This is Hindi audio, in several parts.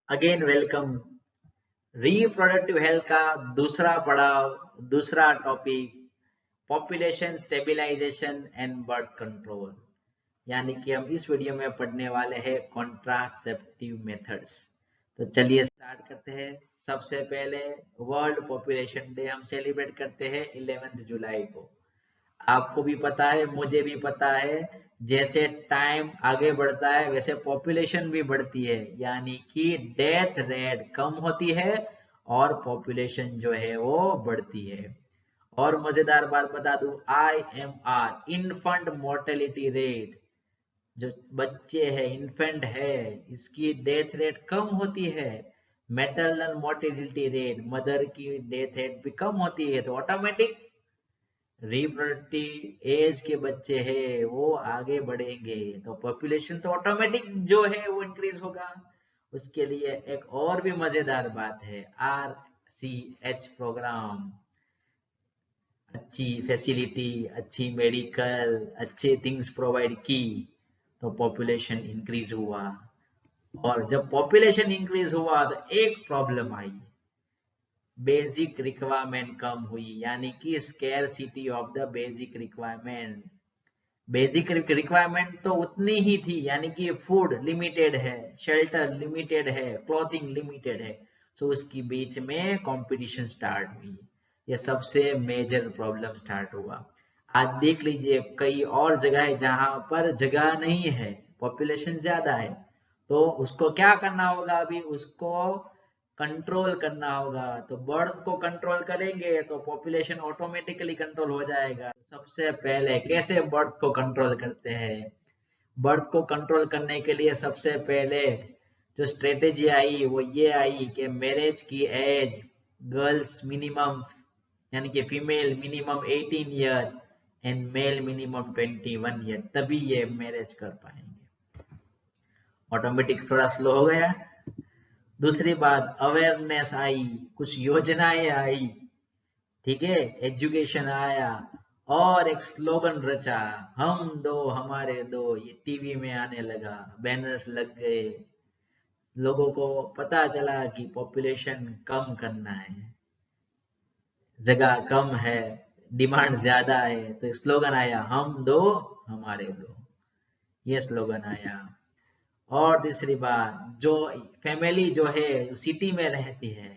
Again welcome. रिप्रोडक्टिव हेल्थ का दूसरा पड़ाव, दूसरा topic, population stabilisation and birth control. यानी कि हम इस वीडियो में पढ़ने वाले हैं कॉन्ट्रासेप्टिव मेथड्स। तो चलिए स्टार्ट करते हैं। सबसे पहले वर्ल्ड पॉपुलेशन डे हम सेलिब्रेट करते हैं 11 जुलाई को। आपको भी पता है, मुझे भी पता है, जैसे टाइम आगे बढ़ता है वैसे पॉपुलेशन भी बढ़ती है, यानी कि डेथ रेट कम होती है और पॉपुलेशन जो है वो बढ़ती है। और मजेदार बात बता दूं, IMR इन्फेंट मोर्टेलिटी रेट, जो बच्चे हैं इन्फेंट है, इसकी डेथ रेट कम होती है। मैटरनल मोर्टेलिटी रेट, मदर की डेथ रेट भी कम होती है, तो ऑटोमेटिक रिप्रोडक्टिव एज के बच्चे हैं वो आगे बढ़ेंगे, तो पॉपुलेशन तो ऑटोमेटिक जो है वो इंक्रीज होगा। उसके लिए एक और भी मजेदार बात है, RCH प्रोग्राम, अच्छी फैसिलिटी, अच्छी मेडिकल, अच्छे थिंग्स प्रोवाइड की तो पॉपुलेशन इंक्रीज हुआ। और जब पॉपुलेशन इंक्रीज हुआ तो एक प्रॉब्लम आई, बेसिक रिक्वायरमेंट कम हुई, यानी कि scarcity of the basic requirement. Basic requirement तो उतनी ही थी, यानी कि फूड लिमिटेड है, शेल्टर लिमिटेड है, क्लॉथिंग लिमिटेड है, तो उसकी बीच में कंपटीशन स्टार्ट हुई। ये सबसे मेजर प्रॉब्लम स्टार्ट हुआ। आज देख लीजिए कई और जगह है जहां पर जगह नहीं है, पॉपुलेशन ज्यादा है, तो उसको क्या करना होगा, अभी उसको कंट्रोल करना होगा। तो बर्थ को कंट्रोल करेंगे तो पॉपुलेशन ऑटोमेटिकली कंट्रोल हो जाएगा। सबसे पहले कैसे बर्थ को कंट्रोल करते हैं? बर्थ को कंट्रोल करने के लिए सबसे पहले जो स्ट्रेटेजी आई वो ये आई कि मैरिज की एज, गर्ल्स मिनिमम, यानी कि female minimum 18 year and male minimum 21 year, तभी ये मैरिज कर पाएंगे। ऑटोमेटिक थोड़ा स्लो हो गया। दूसरी बात, अवेयरनेस आई, कुछ योजनाएं आई, ठीक है, एजुकेशन आया, और एक स्लोगन रचा, हम दो हमारे दो, ये टीवी में आने लगा, बैनर्स लग गए, लोगों को पता चला कि पॉपुलेशन कम करना है, जगह कम है, डिमांड ज्यादा है, तो स्लोगन आया, हम दो हमारे दो, ये स्लोगन आया। और तीसरी बात, जो फैमिली जो है सिटी में रहती है,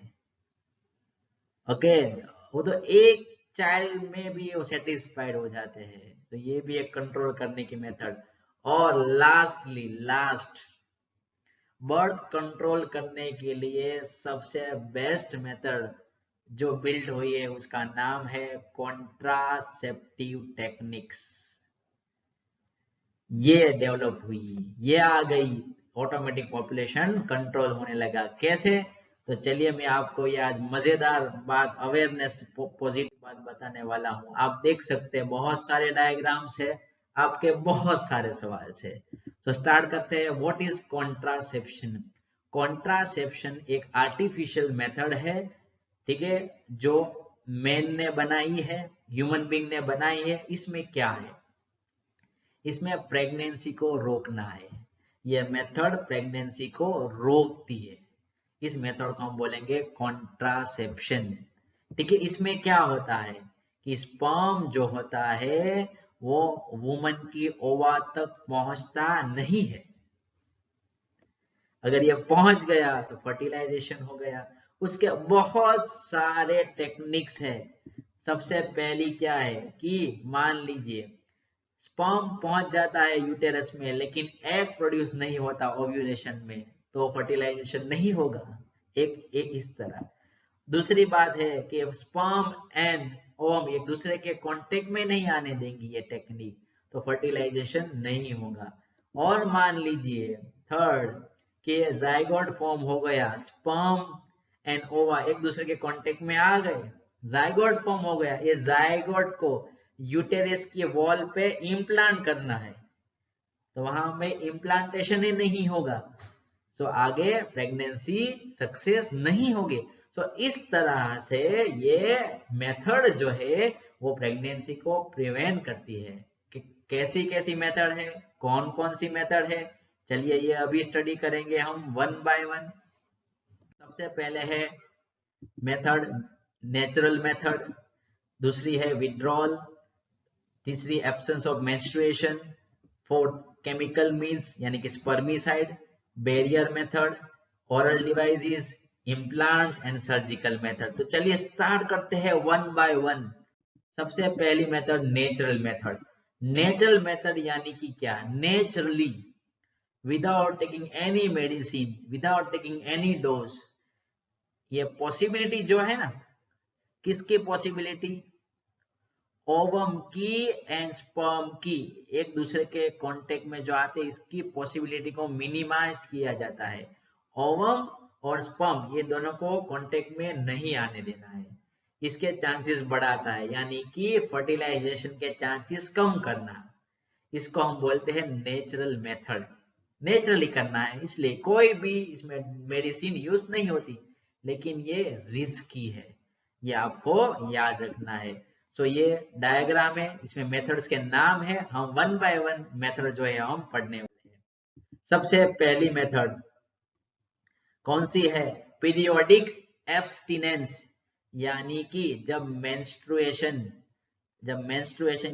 ओके, वो तो एक चाइल्ड में भी वो सेटिस्फाइड हो जाते हैं, तो ये भी एक कंट्रोल करने की मेथड। और लास्टली लास्ट, बर्थ कंट्रोल करने के लिए सबसे बेस्ट मेथड जो बिल्ड हुई है उसका नाम है कॉन्ट्रासेप्टिव टेक्निक्स। ये डेवलप हुई, ये आ गई, ऑटोमेटिक पॉपुलेशन कंट्रोल होने लगा। कैसे? तो चलिए मैं आपको ये आज मजेदार बात, अवेयरनेस पॉजिटिव बात बताने वाला हूँ। आप देख सकते हैं बहुत सारे डायग्राम्स है, आपके बहुत सारे सवाल है। तो स्टार्ट करते हैं। What is contraception? कॉन्ट्रासेप्शन एक आर्टिफिशियल मेथड है, ठीक है, जो मैन ने बनाई है, ह्यूमन बीइंग ने बनाई है। इसमें क्या है? इसमें प्रेगनेंसी को रोकना है। यह मेथड प्रेगनेंसी को रोकती है। इस मेथड को हम बोलेंगे कॉन्ट्रासेप्शन, ठीक है। इसमें क्या होता है कि स्पर्म जो होता है वो वुमन की ओवा तक पहुंचता नहीं है। अगर ये पहुंच गया तो फर्टिलाइजेशन हो गया। उसके बहुत सारे टेक्निक्स है। सबसे पहली क्या है कि मान लीजिए स्पर्म पहुंच जाता है यूटेरस में, लेकिन एग प्रोड्यूस नहीं होता ओव्यूलेशन में, तो फर्टिलाइजेशन नहीं होगा। एक इस तरह। दूसरी बात है कि स्पर्म एंड ओवम एक दूसरे के कांटेक्ट में नहीं आने देंगी ये टेक्निक, तो फर्टिलाइजेशन नहीं होगा। और मान लीजिए थर्ड, कि जाइगोट फॉर्म हो गया, स्पर्म एंड ओवा एक दूसरे के कांटेक्ट में आ गए, जाइगोट फॉर्म हो गया, ये जाइगोट को यूटेरस की वॉल पे इम्प्लांट करना है, तो वहां में इम्प्लांटेशन ही नहीं होगा, तो आगे प्रेगनेंसी सक्सेस नहीं होगी। तो इस तरह से ये मेथड जो है वो प्रेगनेंसी को प्रिवेंट करती है। कि कैसी कैसी मेथड है, कौन कौन सी मेथड है, चलिए ये अभी स्टडी करेंगे हम वन बाय वन। सबसे पहले है मेथड नेचुरल मेथड, दूसरी है विड्रॉल, तीसरी absence of menstruation, fourth chemical means यानी कि spermicide, barrier method, oral devices, implants and surgical method. तो चलिए स्टार्ट करते हैं वन बाय वन। सबसे पहली method natural method. Natural method यानी कि क्या, naturally without taking any medicine, without taking any dose. ये पॉसिबिलिटी जो है ना, किसकी पॉसिबिलिटी, ओवम की एंड स्पर्म की एक दूसरे के कांटेक्ट में जो आते हैं, इसकी पॉसिबिलिटी को मिनिमाइज किया जाता है। ओवम और स्पर्म ये दोनों को कांटेक्ट में नहीं आने देना है, इसके चांसेस बढ़ाता है, यानी कि फर्टिलाइजेशन के चांसेस कम करना। इसको हम बोलते हैं नेचुरल मेथड। नेचुरली करना है, इसलिए कोई भी इसमें मेडिसिन यूज नहीं होती, लेकिन ये रिस्की है, ये आपको याद रखना है। सो ये डायग्राम है, इसमें मेथड्स के नाम है, हम वन बाय वन मेथड जो है हम पढ़ने वाले हैं। सबसे पहली मेथड कौन सी है, पीरियोडिक एब्स्टिनेंस, यानी कि जब मेंस्ट्रुएशन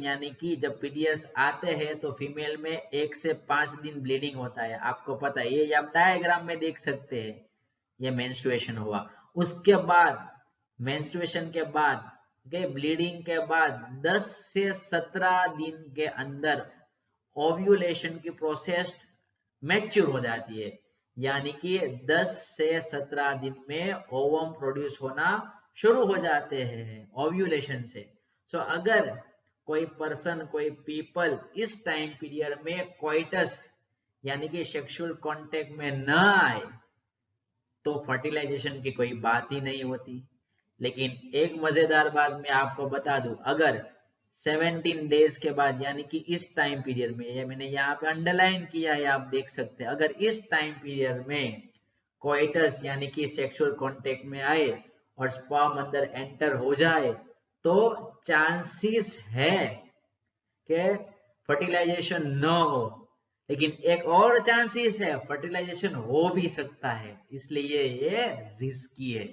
यानी कि जब पीरियड्स आते हैं तो फीमेल में 1 से 5 दिन ब्लीडिंग होता है, आपको पता है, ये आप डायग्राम में देख सकते हैं, ये मेंस्ट्रुएशन हुआ। उसके बाद मेंस्ट्रुएशन के बाद ब्लीडिंग के बाद 10 से 17 दिन के अंदर ओव्यूलेशन की प्रोसेस मैच्योर हो जाती है, यानी कि 10 से 17 दिन में ओवम प्रोड्यूस होना शुरू हो जाते हैं ओव्यूलेशन से। सो अगर कोई पर्सन, कोई पीपल इस टाइम पीरियड में कोइटस यानी कि सेक्सुअल कांटेक्ट में न आए तो फर्टिलाइजेशन की कोई बात ही नहीं होती। लेकिन एक मजेदार बात मैं आपको बता दूं, अगर 17 डेज के बाद यानी कि इस टाइम पीरियड में, ये मैंने यहाँ पे अंडरलाइन किया है, आप देख सकते हैं, अगर इस टाइम पीरियड में कोइटस यानी कि सेक्सुअल कांटेक्ट में आए और स्पर्म अंदर एंटर हो जाए तो चांसेस है कि फर्टिलाइजेशन न हो, लेकिन एक और चांसेस है फर्टिलाइजेशन हो भी सकता है, इसलिए ये रिस्की है।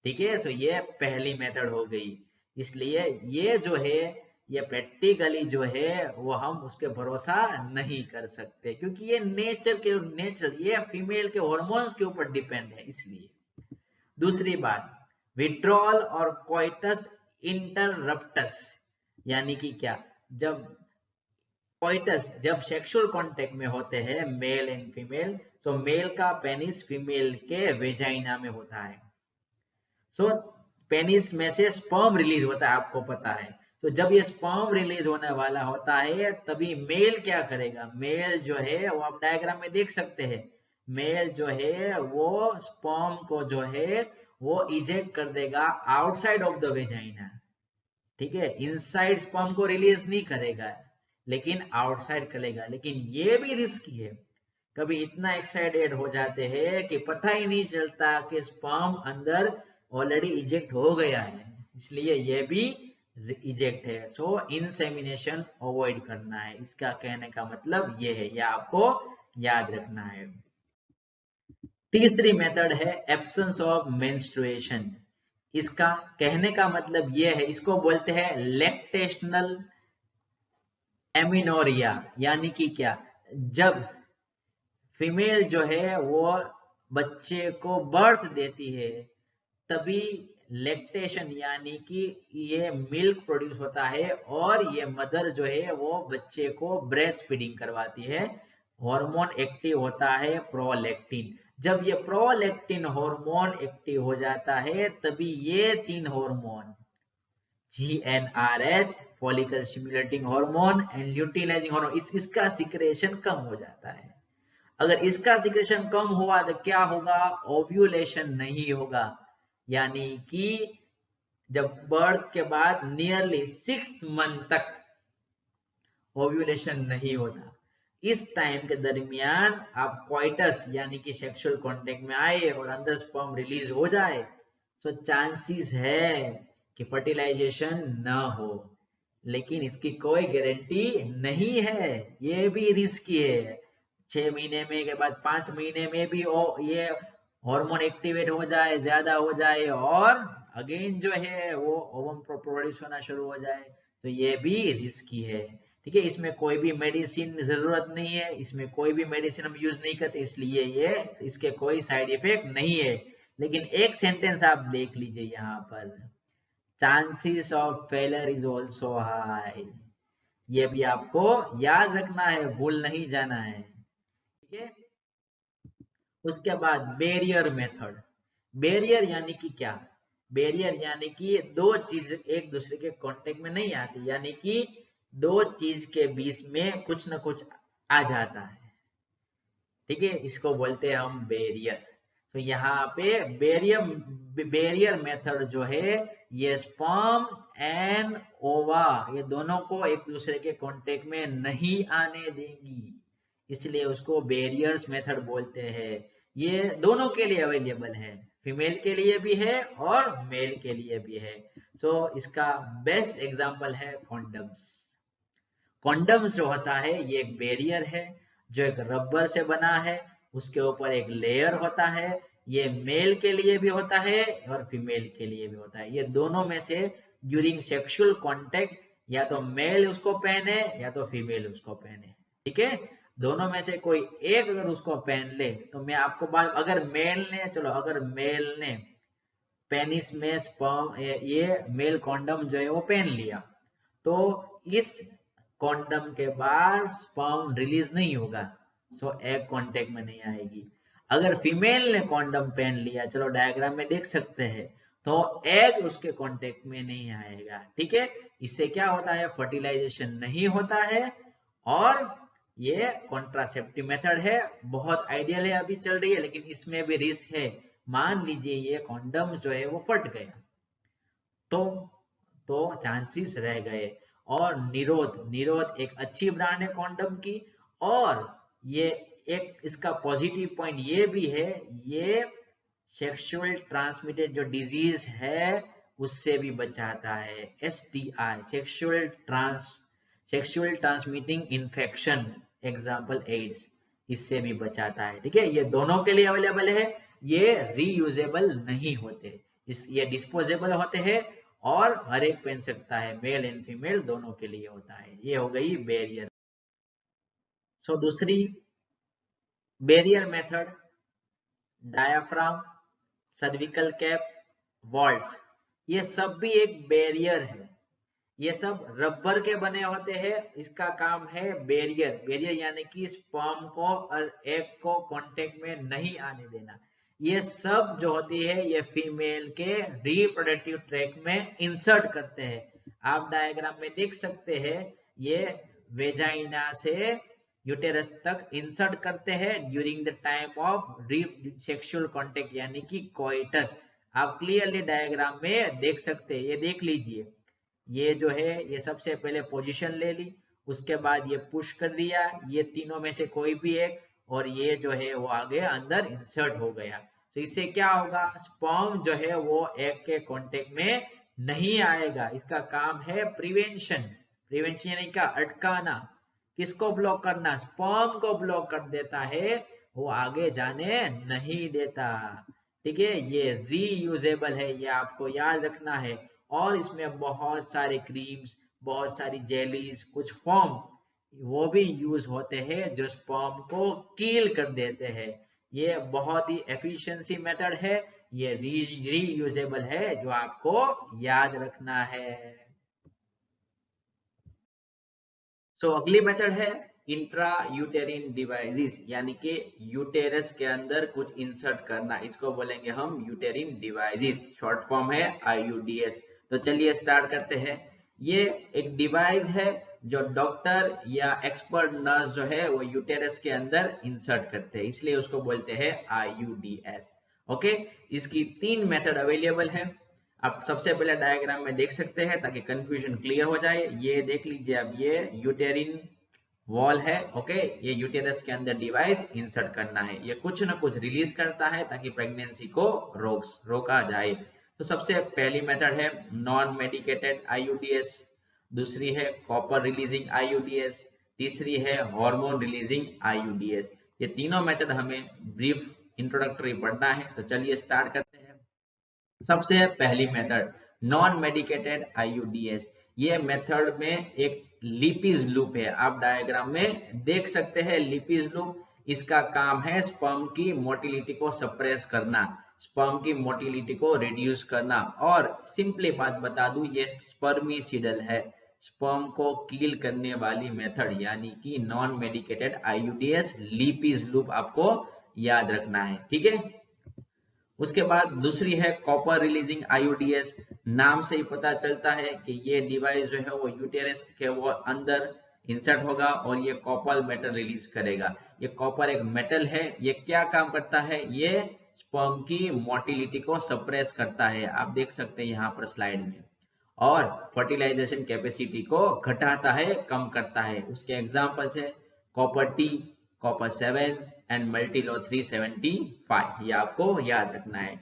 ठीक है, सो ये पहली मेथड हो गई। इसलिए ये जो है, ये प्रैक्टिकली जो है वो हम उसके भरोसा नहीं कर सकते, क्योंकि ये नेचर ये फीमेल के हॉर्मोन्स के ऊपर डिपेंड है, इसलिए। दूसरी बात, विड्रॉल और कोइटस इंटररप्टस, यानी कि क्या, जब कोइटस, जब सेक्सुअल कांटेक्ट में होते हैं मेल एंड फीमेल, तो मेल का पेनिस फीमेल के वेजाइना में होता है। सो पेनिस में से स्पर्म रिलीज होता है, आपको पता है। तो जब ये स्पर्म रिलीज होने वाला होता है तभी मेल क्या करेगा, मेल जो है वो आप डायग्राम में देख सकते हैं, मेल जो है वो स्पर्म को जो है वो इजेक्ट कर देगा आउटसाइड ऑफ द वेजाइना। ठीक है, इनसाइड स्पर्म को रिलीज नहीं करेगा, लेकिन आउटसाइड करेगा। लेकिन ये भी रिस्की है, कभी इतना एक्साइटेड हो जाते हैं कि पता ही नहीं चलता कि स्पर्म अंदर ऑलरेडी इजेक्ट हो गया है, इसलिए ये भी इजेक्ट है। सो इंसेमिनेशन अवॉइड करना है, इसका कहने का मतलब ये है, ये आपको याद रखना है। तीसरी मेथड है एब्सेंस ऑफ मेंस्ट्रुएशन। इसका कहने का मतलब ये है, इसको बोलते हैं लैक्टेशनल एमिनोरिया, यानी कि क्या, जब फीमेल जो है वो बच्चे को बर्थ देती है तभी लैक्टेशन यानी कि ये मिल्क प्रोड्यूस होता है और ये मदर जो है वो बच्चे को ब्रेस्ट फीडिंग करवाती है। हार्मोन एक्टिव होता है प्रोलैक्टिन, जब ये प्रोलैक्टिन हार्मोन एक्टिव हो जाता है तभी ये 3 hormone GnRH follicle stimulating hormone and luteinizing hormone इसका सिक्रेशन कम हो जाता है। अगर इसका सिक्रेशन कम हुआ तो क्या होगा, ओव्यूलेशन नहीं होगा, यानी कि जब बर्थ के बाद नियरली 6 मंथ तक ओव्यूलेशन नहीं होता। इस टाइम के दरमियान आप कोइटस यानी कि सेक्सुअल कांटेक्ट में आए और अंदर स्पर्म रिलीज हो जाए तो चांसेस है कि फर्टिलाइजेशन न हो, लेकिन इसकी कोई गारंटी नहीं है, ये भी रिस्की है। 6 महीने में के बाद 5 महीने में भी ये हार्मोन एक्टिवेट हो जाए, ज्यादा हो जाए और अगेन जो है वो ओवम प्रोड्यूस होना शुरू हो जाए, तो ये भी रिस्की है। ठीक है, इसमें कोई भी मेडिसिन जरूरत नहीं है, इसमें कोई भी मेडिसिन हम यूज नहीं करते, इसलिए ये इसके कोई साइड इफेक्ट नहीं है। लेकिन एक सेंटेंस आप देख लीजिए यहाँ पर, chances of failure is also high. ये भी आपको याद रखना है, भूल नहीं जाना है। ठीक है, उसके बाद बैरियर मेथड। बैरियर यानी कि क्या? बैरियर यानी कि दो चीज एक दूसरे के कांटेक्ट में नहीं आती, यानी कि दो चीज के बीच में कुछ ना कुछ आ जाता है। ठीक है, इसको बोलते हैं हम बैरियर। तो यहाँ पे बैरियर मेथड जो है, ये स्पर्म एंड ओवा ये दोनों को एक दूसरे के कांटेक्ट में नहीं आने देंगी, इसलिए उसको बैरियर्स मेथड बोलते हैं। ये दोनों के लिए अवेलेबल है, फीमेल के लिए भी है और मेल के लिए भी है। सो इसका बेस्ट एग्जांपल है कॉन्डम्स। कॉन्डम्स जो होता है ये एक बैरियर है जो एक रबर से बना है, उसके ऊपर एक लेयर होता है। ये मेल के लिए भी होता है और फीमेल के लिए भी होता है। ये दोनों में से ड्यूरिंग सेक्सुअल कांटेक्ट या तो मेल उसको पहने या तो फीमेल उसको पहने। ठीक है, दोनों में से कोई एक अगर उसको पहन ले तो मैं आपको बात, अगर मेल ने, चलो अगर मेल ने पेनिस में स्पर्म ये मेल कॉन्डम जो है वो पहन लिया, तो इस कॉन्डम के बाद स्पर्म रिलीज नहीं होगा, सो एग कांटेक्ट में नहीं आएगी। अगर फीमेल ने कॉन्डम पहन लिया, चलो डायग्राम में देख सकते हैं, तो एग उसके कांटेक्ट में नहीं आएगा। ठीक है, इससे क्या होता है, फर्टिलाइजेशन नहीं होता है और ये कॉन्ट्रासेप्टिव मेथड है, बहुत आइडियल है, अभी चल रही है, लेकिन इसमें भी रिस्क है। मान लीजिए ये कॉन्डम जो है वो फट गया, तो चांसेस रह गए। और निरोध एक अच्छी ब्रांड है कॉन्डम की, और ये एक इसका पॉजिटिव पॉइंट ये भी है, ये सेक्सुअल ट्रांसमिटेड जो डिजीज है उससे भी बचाता है। STI, sexual transmitting infection, example AIDS, इससे भी बचाता है। ठीक है, ये दोनों के लिए अवेलेबल है। ये रीयूजेबल नहीं होते, ये डिस्पोजेबल होते हैं और हर एक पहन सकता है, मेल एंड फीमेल दोनों के लिए होता है। ये हो गई बैरियर। सो दूसरी barrier method, diaphragm, cervical cap, walls, ये सब भी एक बैरियर है। ये सब रबर के बने होते हैं, इसका काम है बैरियर यानी कि स्पर्म को और एग को कांटेक्ट में नहीं आने देना। ये सब जो होती है ये फीमेल के रिप्रोडक्टिव ट्रैक्ट में इंसर्ट करते हैं। आप डायग्राम में देख सकते हैं, ये वेजाइना से यूटेरस तक इंसर्ट करते हैं during the time of sexual contact यानी कि कोइटस। आप क्लियरली डायग्राम में देख सकते हैं, ये देख लीजिए, ये जो है ये सबसे पहले पोजीशन ले ली, उसके बाद ये पुश कर दिया, ये तीनों में से कोई भी एक, और ये जो है वो आगे अंदर इंसर्ट हो गया। तो इससे क्या होगा, स्पर्म जो है वो एग के कांटेक्ट में नहीं आएगा। इसका काम है प्रिवेंशन। प्रिवेंशन यानी क्या, अटकाना। किसको ब्लॉक करना, स्पर्म को ब्लॉक कर देता है, वो आगे जाने नहीं देता। ठीक है, ये रीयूजेबल है, ये आपको याद रखना है। और इसमें बहुत सारे क्रीम्स, बहुत सारी जेलीज, कुछ फॉर्म वो भी यूज होते हैं जो स्पर्म को कील कर देते हैं। ये बहुत ही एफिशिएंसी मेथड है, ये रीयूजेबल है, जो आपको याद रखना है। सो अगली मेथड है इंट्रा यूटेरिन डिवाइसेस, यानी कि यूटेरस के अंदर कुछ इंसर्ट करना, इसको बोलेंगे हम यूटेरिन डिवाइसेस, शॉर्ट फॉर्म है IUDs। तो चलिए स्टार्ट करते हैं। ये एक डिवाइस है जो डॉक्टर या एक्सपर्ट नर्स जो है वो यूटेरस के अंदर इंसर्ट करते हैं, इसलिए उसको बोलते हैं IUDs। ओके, इसकी 3 मेथड अवेलेबल है। आप सबसे पहले डायग्राम में देख सकते हैं ताकि कंफ्यूजन क्लियर हो जाए। ये देख लीजिए, अब ये यूटेरिन वॉल है। ओके, ये यूटेरस के अंदर डिवाइस इंसर्ट करना है, ये कुछ ना कुछ रिलीज करता है ताकि प्रेगनेंसी को रोका जाए। तो सबसे पहली मेथड है नॉन मेडिकेटेड IUDs, दूसरी है कॉपर रिलीजिंग IUDs, तीसरी है हार्मोन रिलीजिंग IUDs। ये तीनों मेथड हमें ब्रीफ इंट्रोडक्टरी पढ़ना है, तो चलिए स्टार्ट करते हैं। सबसे पहली मेथड नॉन मेडिकेटेड आईयूडीएस। ये मेथड में एक लिपिज लूप है, आप डायग्राम में देख सकते हैं लिपिज लूप। इसका काम है स्पर्म की मोटिलिटी को सप्रेस करना, स्पर्म की मोटिलिटी को रिड्यूस करना। और सिंपली बात बता दूं, ये स्पर्मिसिडल है, स्पर्म को किल करने वाली मेथड, यानी कि नॉन मेडिकेटेड आईयूडीएस लिपिज लूप आपको याद रखना है, ठीक है। उसके बाद दूसरी है कॉपर रिलीजिंग आईयूडीएस। नाम से ही पता चलता है कि ये डिवाइस जो है वो यूटेरस के वो अंदर इंसर्ट होगा और ये कॉपर मेटल रिलीज करेगा। ये कॉपर एक मेटल है, ये क्या काम करता है, ये स्पर्म की मोटिलिटी को सप्रेस करता है, आप देख सकते हैं यहाँ पर स्लाइड में, और फर्टिलाइजेशन कैपेसिटी को घटाता है, कम करता है। उसके एग्जांपल्स है कॉपर टी, कॉपर 7 एंड मल्टीलो 375, ये आपको याद रखना है।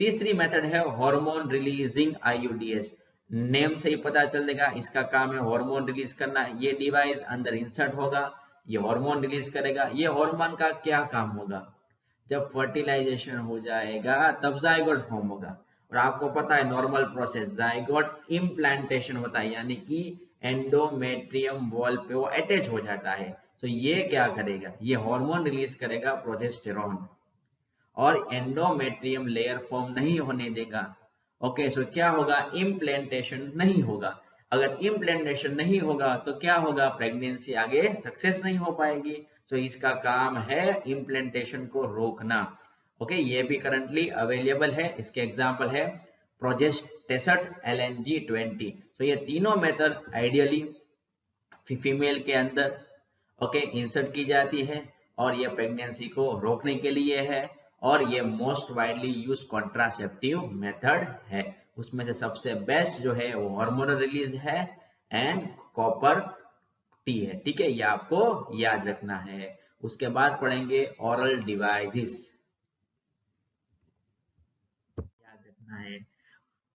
तीसरी मेथड है हार्मोन रिलीजिंग आईयूडीएस। नेम से ही पता चलेगा, इसका काम है हार्मोन रिलीज करना। ये डिवाइस अंदर इंसर्ट होगा, ये हार्मोन रिलीज करेगा। ये हार्मोन का क्या काम होगा, जब फर्टिलाइजेशन हो जाएगा तब जाइगोट फॉर्म होगा। और आपको पता है नॉर्मल प्रोसेस जाइगोट इम्प्लांटेशन होता है, यानी कि एंडोमेट्रियम वॉल पे वो अटैच हो जाता है। तो ये क्या करेगा, ये हार्मोन रिलीज करेगा प्रोजेस्टेरॉन, और एंडोमेट्रियम लेयर फॉर्म नहीं होने देगा। ओके, सो क्या होगा, इम्प्लांटेशन नहीं होगा। अगर इम्प्लांटेशन नहीं होगा तो क्या होगा, प्रेगनेंसी आगे सक्सेस नहीं हो पाएगी। तो इसका काम है इम्प्लांटेशन को रोकना। ओके, ये भी करंटली अवेलेबल है। इसके एग्जांपल है प्रोजेस्टेसट LNG-20। तो ये तीनों मेथड आइडियली फीमेल के अंदर ओके इंसर्ट की जाती है, और ये प्रेगनेंसी को रोकने के लिए है, और ये most widely use contraceptive method है। उसमें से सबसे बेस्ट जो है वो हार्मोनल रिलीज है एंड कॉपर टी है, ठीक है, ये आपको याद रखना है। उसके बाद पढ़ेंगे ऑरल डिवाइसेस, याद रखना है।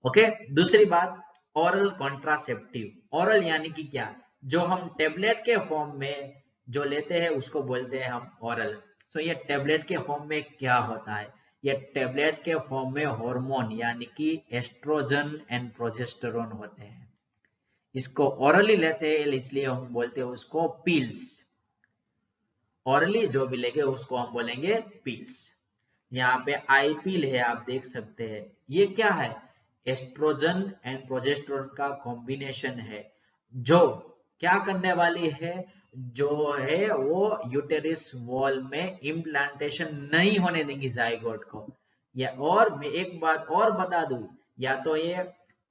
ओके, दूसरी बात ऑरल कॉन्ट्रासेप्टिव। ऑरल यानी कि क्या, जो हम टेबलेट के फॉर्म में जो लेते हैं उसको बोलते हैं हम ऑरल। सो ये टेबलेट के फॉर्म में क्या होता है, ये टेबलेट के फॉर्म में हार्मोन यानी कि एस्ट्रोजन एंड प्रोजेस्टेरोन होते हैं। इसको ऑरली लेते हैं इसलिए हम बोलते हैं उसको पिल्स। ऑरली जो भी लेंगे उसको हम बोलेंगे पिल्स। यहाँ पे आई पिल है, आप देख सकते हैं, ये क्या है, एस्ट्रोजन एंड प्रोजेस्टेरोन का कॉम्बिनेशन है, जो क्या करने वाली है, जो है वो यूटेरिस वॉल में इम्प्लांटेशन नहीं होने देंगी जाइगोट को। या और मैं एक बात और बता दूं, या तो ये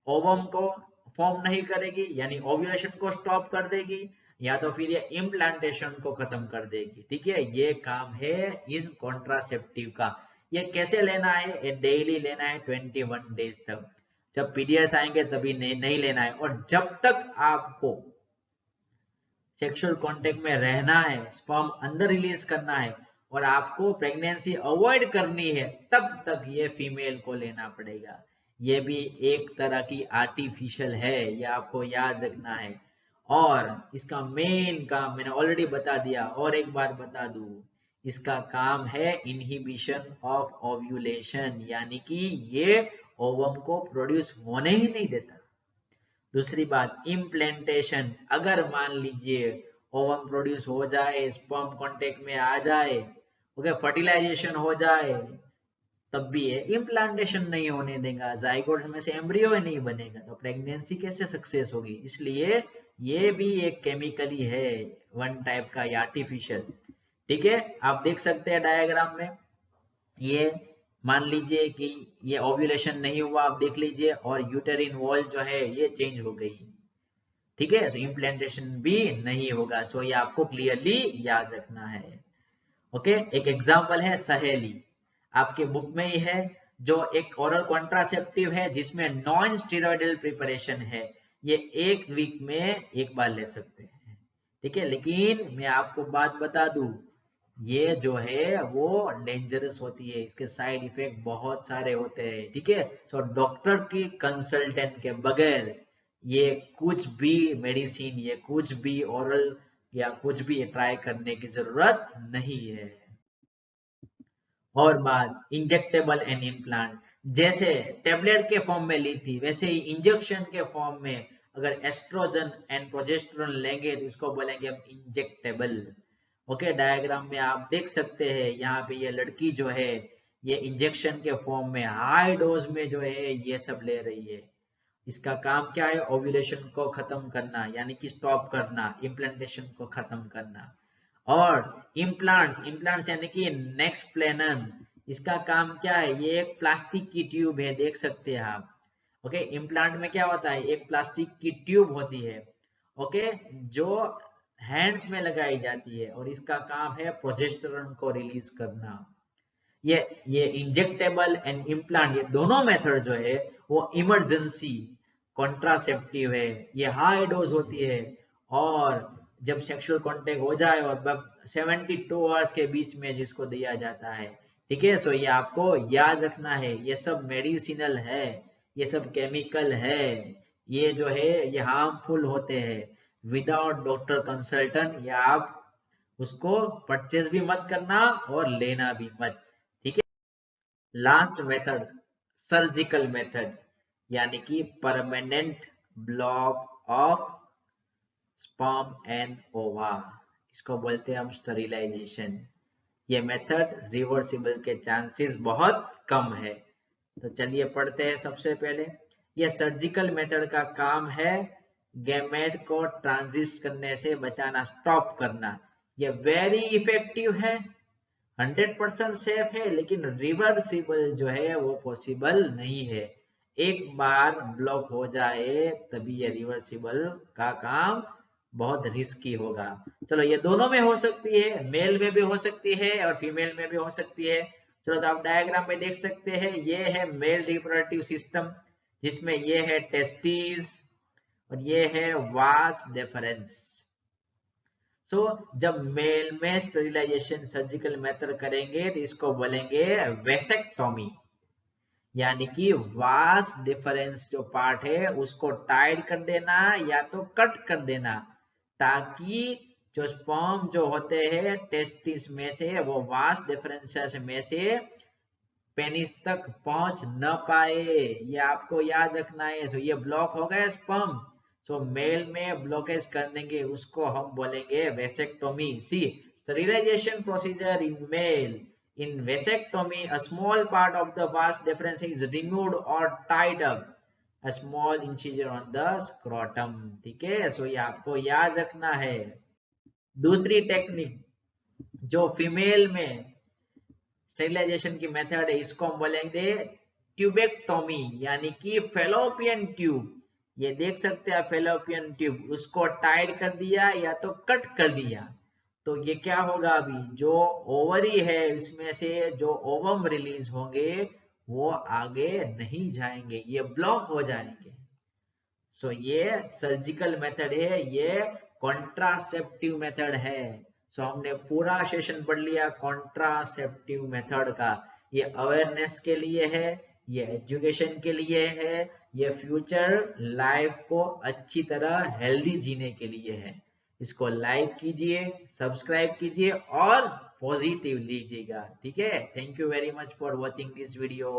ओवम को फॉर्म नहीं करेगी यानी ओव्यूलेशन को स्टॉप कर देगी, या तो फिर ये इम्प्लांटेशन को खत्म कर देगी, ठीक है। ये काम है इन कॉन्ट्रासेप्टिव का। ये कैसे लेना है, ये डेली लेना है 21 डेज तक। जब पीरियड्स आएंगे तभी नहीं लेना है, और जब तक आपको सेक्सुअल कांटेक्ट में रहना है, स्पर्म अंदर रिलीज करना है और आपको प्रेगनेंसी अवॉइड करनी है, तब तक ये फीमेल को लेना पड़ेगा। ये भी एक तरह की आर्टिफिशियल है, ये आपको याद रखना है। और इसका मेन काम मैंने ऑलरेडी बता दिया, और एक बार बता दूं, इसका काम है इनहिबिशन ऑफ ओव्यूलेशन, यानी कि ये ओवम को प्रोड्यूस होने ही नहीं देता। दूसरी बात इम्प्लांटेशन, अगर मान लीजिए ओवम प्रोड्यूस हो जाए, स्पर्म कांटेक्ट में आ जाए, ओके, फर्टिलाइजेशन हो जाए, तब भी ये इम्प्लांटेशन नहीं होने देगा, जाइगोट में से एम्ब्रियो ही नहीं बनेगा, तो प्रेगनेंसी कैसे सक्सेस होगी। इसलिए ये भी एक केमिकली है, वन टाइप का आर्टिफिशियल, ठीक है। आप देख सकते हैं डायग्राम में, ये मान लीजिए कि ये ओव्यूलेशन नहीं हुआ, आप देख लीजिए, और यूटेरिन वॉल जो है ये चेंज हो गई, ठीक है। सो इम्प्लांटेशन भी नहीं होगा। सो ये आपको क्लियरली याद रखना है। ओके, एक एग्जांपल है सहेली, आपके बुक में ही है, जो एक ओरल कॉन्ट्रासेप्टिव है जिसमें नॉन स्टेरॉइडल प्रिपरेशन है। ये एक वीक में एक बार ले सकते हैं, ठीक है। लेकिन मैं आपको बात बता दूं, ये जो है वो डेंजरस होती है, इसके साइड इफेक्ट बहुत सारे होते हैं, ठीक है। सो डॉक्टर की कंसल्टेंट के बगैर ये कुछ भी मेडिसिन, ये कुछ भी ओरल या कुछ भी ट्राई करने की जरूरत नहीं है। और बात इंजेक्टेबल एंड इम्प्लांट, जैसे टेबलेट के फॉर्म में ली थी वैसे ही इंजेक्शन के फॉर्म में अगर एस्ट्रोजन एंड प्रोजेस्टेरोन लेंगे तो इसको बोलेंगे हम इंजेक्टेबल। ओके, डायग्राम में आप देख सकते हैं यहाँ पे ये लड़की जो है ये इंजेक्शन के फॉर्म में हाई डोज में जो है ये सब ले रही है। इसका काम क्या है, ओव्यूलेशन को खत्म करना यानी कि स्टॉप करना, इम्प्लांटेशन को खत्म करना। और इम्प्लांट्स, इम्प्लांट्स यानी कि नेक्स्ट प्लेनन, इसका काम क्या है, ये एक प्लास्टिक की ट्यूब है, देख सकते हैं आप। ओके, इम्प्लांट में क्या होता है, एक प्लास्टिक की ट्यूब होती है, ओके, जो हैंड्स में लगाई जाती है और इसका काम है प्रोजेस्टेरोन को रिलीज करना। ये इंजेक्टेबल एंड इम्प्लांट ये दोनों मेथड जो है वो इमरजेंसी कॉन्ट्रासेप्टिव है, ये हाई डोज होती है और जब सेक्सुअल कांटेक्ट हो जाए और 72 आवर्स के बीच में जिसको दिया जाता है। ठीक है, सो ये आपको याद रखना है, ये सब मेडिसिनल है, ये सब केमिकल है, ये जो है ये हार्मफुल होते हैं, विदाउट डॉक्टर कंसल्टेंट या आप उसको परचेज भी मत करना और लेना भी मत। ठीक है, लास्ट मेथड सर्जिकल मेथड यानी कि permanent block of sperm and ओवा, इसको बोलते हैं हम स्टरिलाइजेशन। ये मेथड रिवर्सिबल के चांसेस बहुत कम है। तो चलिए पढ़ते हैं। सबसे पहले ये सर्जिकल मेथड का काम है गैमेट को ट्रांजिस्ट करने से बचाना, स्टॉप करना। ये वेरी इफेक्टिव है, 100% सेफ है, लेकिन रिवर्सिबल जो है वो पॉसिबल नहीं है। एक बार ब्लॉक हो जाए तभी ये रिवर्सिबल का काम बहुत रिस्की होगा। चलो, ये दोनों में हो सकती है, मेल में भी हो सकती है और फीमेल में भी हो सकती है। चलो, तो आप डायग्राम में देख सकते हैं, ये है मेल रिप्रोडक्टिव सिस्टम जिसमें ये है टेस्टिस और ये है वास डेफरेंस। सो जब मेल में स्टेरिलाइजेशन सर्जिकल मेथड करेंगे तो इसको बोलेंगे वेसेक्टोमी, यानी कि वास डिफरेंस जो पार्ट है उसको टाइट कर देना या तो कट कर देना, ताकि जो स्पर्म जो होते हैं टेस्टिस में से वो वास डिफरेंसेस में से पेनिस तक पहुंच न पाए। ये आपको याद रखना है। सो ये ब्लॉक हो गया स्पर्म, सो मेल में ब्लॉकेज कर देंगे, उसको हम बोलेंगे vasectomy. C sterilisation procedure in male, in vasectomy a small part of the vas deferens is removed or tied up a small incision on the scrotum। ठीक है, सो ये आपको याद रखना है। दूसरी टेक्निक जो फीमेल में स्टेरिलाइजेशन की मेथड है इसको हम बोलेंगे ट्यूबेक्टोमी, यानी कि फेलोपियन ट्यूब। ये देख सकते हैं फेलोपियन ट्यूब, उसको टाइट कर दिया या तो कट कर दिया, तो ये क्या होगा, अभी जो ओवरी है इसमें से जो ओवम रिलीज होंगे वो आगे नहीं जाएंगे, ये ब्लॉक हो जाएंगे। सो ये सर्जिकल मेथड है, ये कॉन्ट्रासेप्टिव मेथड है। सो हमने पूरा सेशन पढ़ लिया कॉन्ट्रासेप्टिव मेथड का। ये अवेयरनेस के लिए है, ये एजुकेशन के लिए है, ये फ्यूचर लाइफ को अच्छी तरह हेल्दी जीने के लिए है। इसको लाइक कीजिए, सब्सक्राइब कीजिए और पॉजिटिव लीजिएगा। ठीक है, thank you very much for watching this video.